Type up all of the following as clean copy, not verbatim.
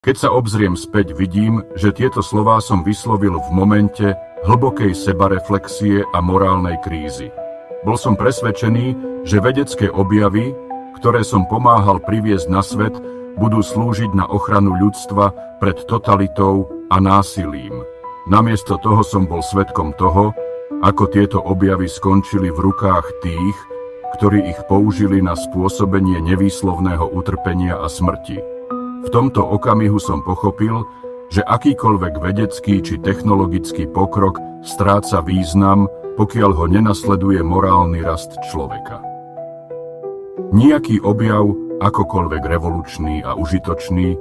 Keď sa obzriem späť, vidím, že tieto slová som vyslovil v momente hlbokej sebareflexie a morálnej krízy. Bol som presvedčený, že vedecké objavy, ktoré som pomáhal priviesť na svet, budú slúžiť na ochranu ľudstva pred totalitou a násilím. Namiesto toho som bol svedkom toho, ako tieto objavy skončili v rukách tých, ktorí ich použili na spôsobenie nevýslovného utrpenia a smrti. V tomto okamihu som pochopil, že akýkoľvek vedecký či technologický pokrok stráca význam, pokiaľ ho nenasleduje morálny rast človeka. Nijaký objav, akokoľvek revolučný a užitočný,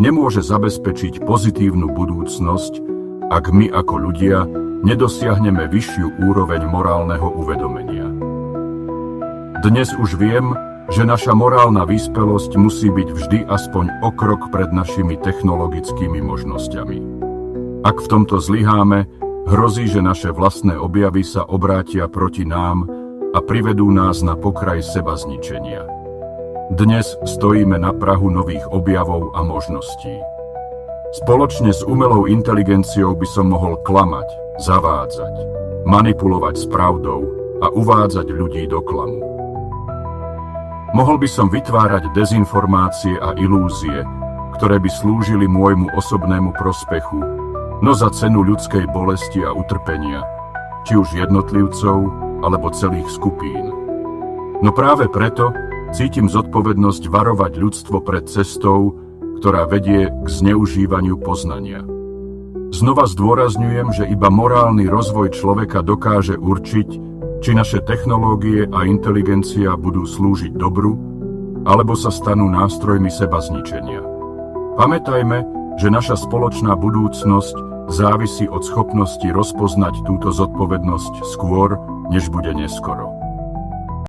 nemôže zabezpečiť pozitívnu budúcnosť, ak my ako ľudia nedosiahneme vyššiu úroveň morálneho uvedomenia. Dnes už viem, že naša morálna vyspelosť musí byť vždy aspoň o krok pred našimi technologickými možnosťami. Ak v tomto zlyháme, hrozí, že naše vlastné objavy sa obrátia proti nám a privedú nás na pokraj sebazničenia. Dnes stojíme na prahu nových objavov a možností. Spoločne s umelou inteligenciou by som mohol klamať, zavádzať, manipulovať s pravdou a uvádzať ľudí do klamu. Mohol by som vytvárať dezinformácie a ilúzie, ktoré by slúžili môjmu osobnému prospechu, no za cenu ľudskej bolesti a utrpenia, či už jednotlivcov alebo celých skupín. No práve preto cítim zodpovednosť varovať ľudstvo pred cestou, ktorá vedie k zneužívaniu poznania. Znova zdôrazňujem, že iba morálny rozvoj človeka dokáže určiť, či naše technológie a inteligencia budú slúžiť dobru, alebo sa stanú nástrojmi sebazničenia. Pamätajme, že naša spoločná budúcnosť závisí od schopnosti rozpoznať túto zodpovednosť skôr, než bude neskoro.